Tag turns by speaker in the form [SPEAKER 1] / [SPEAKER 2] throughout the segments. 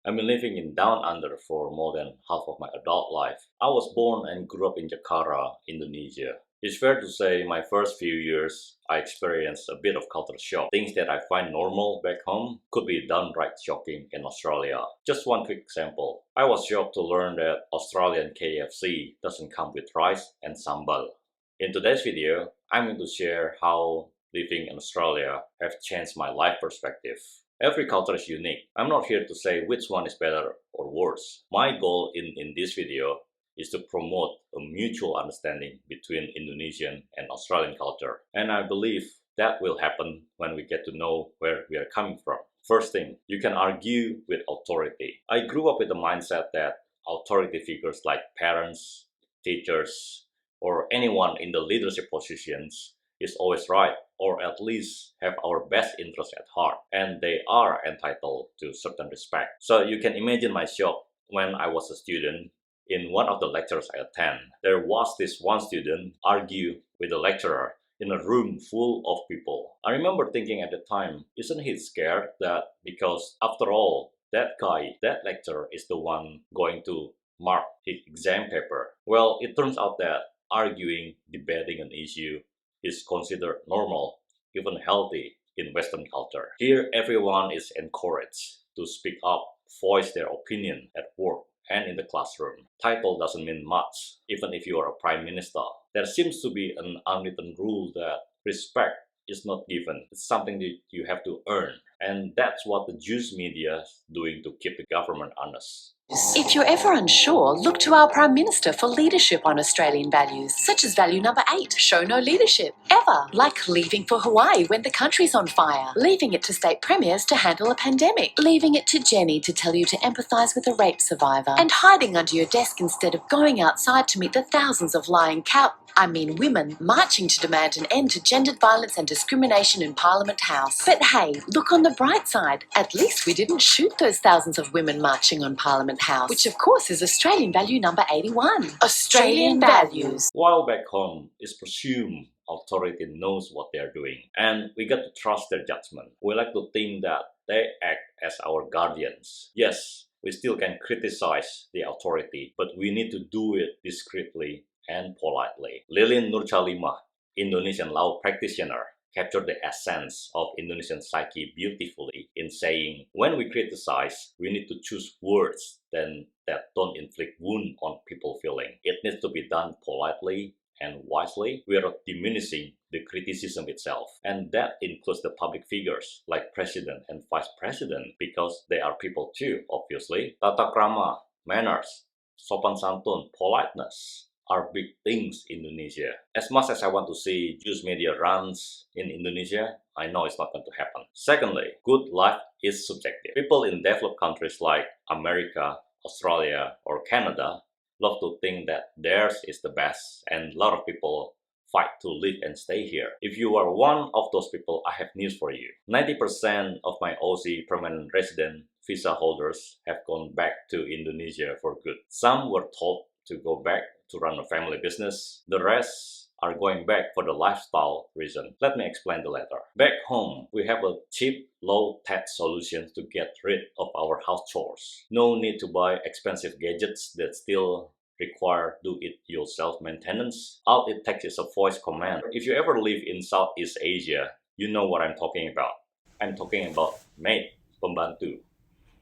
[SPEAKER 1] I've been living in Down Under for more than half of my adult life. I was born and grew up in Jakarta, Indonesia. It's fair to say my first few years I experienced a bit of culture shock. Things that I find normal back home could be downright shocking in Australia. Just one quick example. I was shocked to learn that Australian KFC doesn't come with rice and sambal. In today's video, I'm going to share how living in Australia have changed my life perspective. Every culture is unique. I'm not here to say which one is better or worse. My goal in this video is to promote a mutual understanding between Indonesian and Australian culture. And I believe that will happen when we get to know where we are coming from. First thing, you can argue with authority. I grew up with the mindset that authority figures like parents, teachers, or anyone in the leadership positions is always right, or at least have our best interest at heart, and they are entitled to certain respect. So you can imagine my shock when I was a student. In one of the lectures I attend, there was this one student argue with the lecturer in a room full of people. I remember thinking at the time, isn't he scared that because after all, that guy, that lecturer is the one going to mark his exam paper? Well, it turns out that arguing, debating an issue is considered normal, even healthy in Western culture. Here, everyone is encouraged to speak up, voice their opinion at work and in the classroom. Title doesn't mean much, even if you are a prime minister. There seems to be an unwritten rule that respect is not given. It's something that you have to earn. And that's what the Jews media is doing to keep the government honest.
[SPEAKER 2] If you're ever unsure, look to our Prime Minister for leadership on Australian values, such as value number 8, show no leadership, ever. Like leaving for Hawaii when the country's on fire, leaving it to state premiers to handle a pandemic, leaving it to Jenny to tell you to empathise with a rape survivor, and hiding under your desk instead of going outside to meet the thousands of women marching to demand an end to gendered violence and discrimination in Parliament House. But hey, look on the bright side. At least we didn't shoot those thousands of women marching on Parliament House, which of course is Australian value number 81. Australian values.
[SPEAKER 1] While back home, it's presumed authority knows what they're doing, and we got to trust their judgment. We like to think that they act as our guardians. Yes, we still can criticize the authority, but we need to do it discreetly and politely. Lilin Nurchalimah, Indonesian law practitioner, captured the essence of Indonesian psyche beautifully in saying, when we criticize, we need to choose words that don't inflict wound on people's feeling. It needs to be done politely and wisely. We are diminishing the criticism itself, and that includes the public figures like president and vice president, because they are people too, obviously. Tata krama, manners, sopan santun, politeness are big things in Indonesia. As much as I want to see Jews media runs in Indonesia, I know it's not going to happen. Secondly, good life is subjective. People in developed countries like America, Australia, or Canada love to think that theirs is the best, and a lot of people fight to live and stay here. If you are one of those people, I have news for you. 90% of my Aussie permanent resident visa holders have gone back to Indonesia for good. Some were told to go back to run a family business. The rest are going back for the lifestyle reason. Let me explain the latter. Back home, we have a cheap, low-tax solution to get rid of our house chores. No need to buy expensive gadgets that still require do-it-yourself maintenance. All it takes is a voice command. If you ever live in Southeast Asia, you know what I'm talking about. I'm talking about maid, pembantu,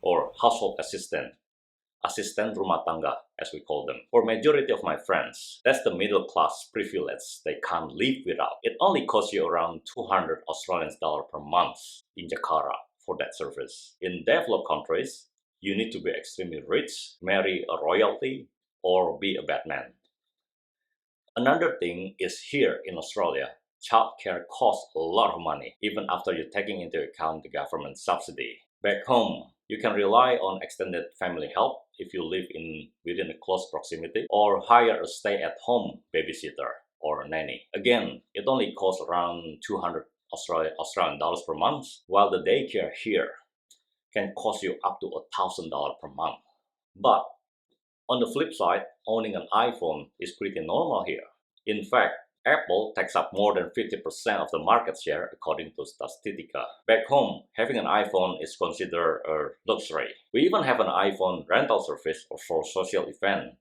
[SPEAKER 1] or household assistant. Assistant rumah tangga, as we call them. For majority of my friends, that's the middle class privilege they can't live without. It only costs you around 200 Australian dollars per month in Jakarta for that service. In developed countries, you need to be extremely rich, marry a royalty, or be a bad man. Another thing is here in Australia, childcare costs a lot of money, even after you're taking into account the government subsidy. Back home, you can rely on extended family help if you live within a close proximity, or hire a stay-at-home babysitter or nanny. Again, it only costs around 200 Australian dollars per month, while the daycare here can cost you up to $1,000 per month. But on the flip side, owning an iPhone is pretty normal here. In fact, Apple takes up more than 50% of the market share according to Statistica. Back home, having an iPhone is considered a luxury. We even have an iPhone rental service for social events,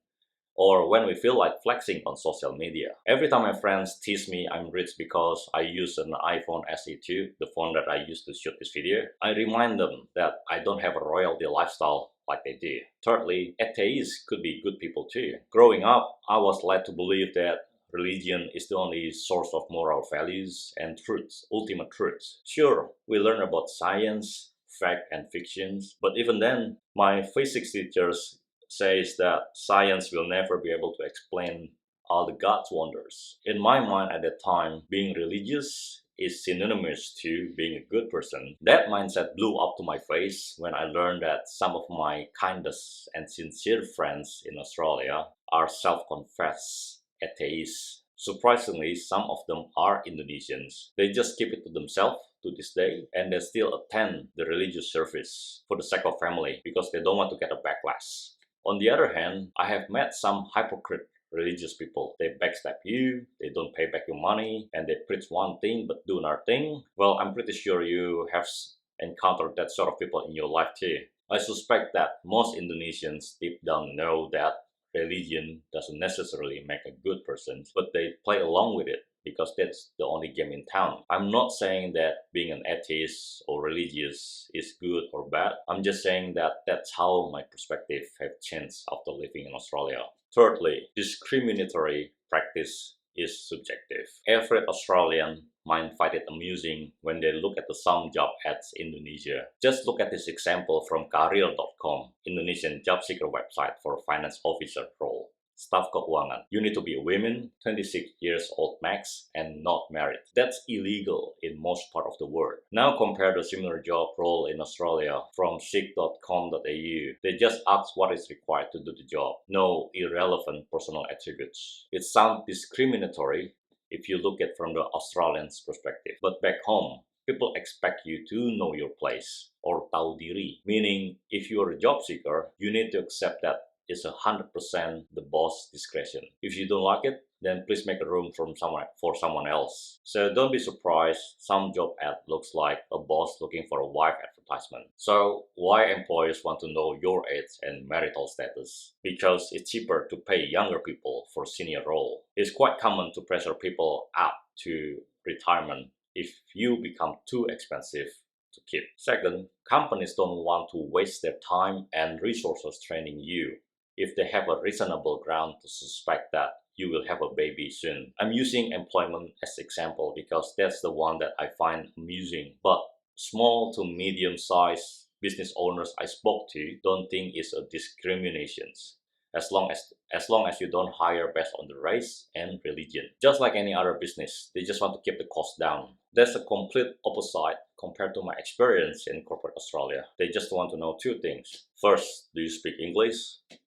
[SPEAKER 1] or when we feel like flexing on social media. Every time my friends tease me I'm rich because I use an iPhone SE2, the phone that I used to shoot this video, I remind them that I don't have a royalty lifestyle like they do. Thirdly, atheists could be good people too. Growing up, I was led to believe that religion is the only source of moral values and truths, ultimate truths. Sure, we learn about science, fact and fictions, but even then, my physics teachers says that science will never be able to explain all the God's wonders. In my mind at that time, being religious is synonymous to being a good person. That mindset blew up to my face when I learned that some of my kindest and sincere friends in Australia are self-confessed atheists. Surprisingly, some of them are Indonesians. They just keep it to themselves to this day, and they still attend the religious service for the sake of family because they don't want to get a backlash. On the other hand, I have met some hypocrite religious people. They backstab you, they don't pay back your money, and they preach one thing but do another thing. Well, I'm pretty sure you have encountered that sort of people in your life too. I suspect that most Indonesians deep down know that religion doesn't necessarily make a good person, but they play along with it because that's the only game in town. I'm not saying that being an atheist or religious is good or bad. I'm just saying that that's how my perspective have changed after living in Australia. Thirdly, discriminatory practice is subjective. Every Australian might find it amusing when they look at some job ads in Indonesia. Just look at this example from Career.com, Indonesian job seeker website for finance officer role. Staff keuangan. You need to be a woman, 26 years old max, and not married. That's illegal in most part of the world. Now compare the similar job role in Australia from seek.com.au. They just ask what is required to do the job. No irrelevant personal attributes. It sounds discriminatory if you look at it from the Australian's perspective. But back home, people expect you to know your place, or tahu diri. Meaning, if you are a job seeker, you need to accept that it's 100% the boss' discretion. If you don't like it, then please make a room for someone else. So don't be surprised some job ad looks like a boss looking for a wife advertisement. So why employers want to know your age and marital status? Because it's cheaper to pay younger people for senior role. It's quite common to pressure people up to retirement if you become too expensive to keep. Second, companies don't want to waste their time and resources training you if they have a reasonable ground to suspect that you will have a baby soon. I'm using employment as example because that's the one that I find amusing. But small to medium-sized business owners I spoke to don't think it's a discrimination. As long as you don't hire based on the race and religion. Just like any other business, they just want to keep the cost down. That's a complete opposite compared to my experience in corporate Australia. They just want to know two things. First, do you speak English?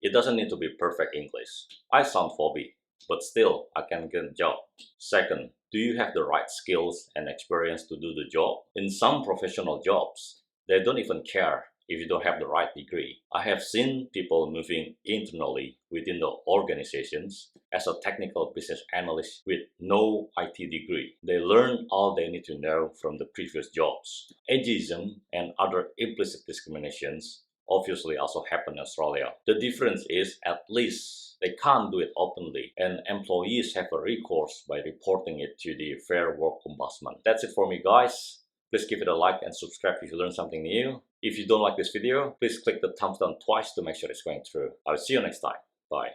[SPEAKER 1] It doesn't need to be perfect English. I sound phobia, but still, I can get a job. Second, do you have the right skills and experience to do the job? In some professional jobs, they don't even care if you don't have the right degree. I have seen people moving internally within the organizations as a technical business analyst with no IT degree. They learn all they need to know from the previous jobs. Ageism and other implicit discriminations obviously also happen in Australia. The difference is at least they can't do it openly, and employees have a recourse by reporting it to the Fair Work Ombudsman. That's it for me, guys. Please give it a like and subscribe if you learned something new. If you don't like this video, please click the thumbs down twice to make sure it's going through. I'll see you next time. Bye.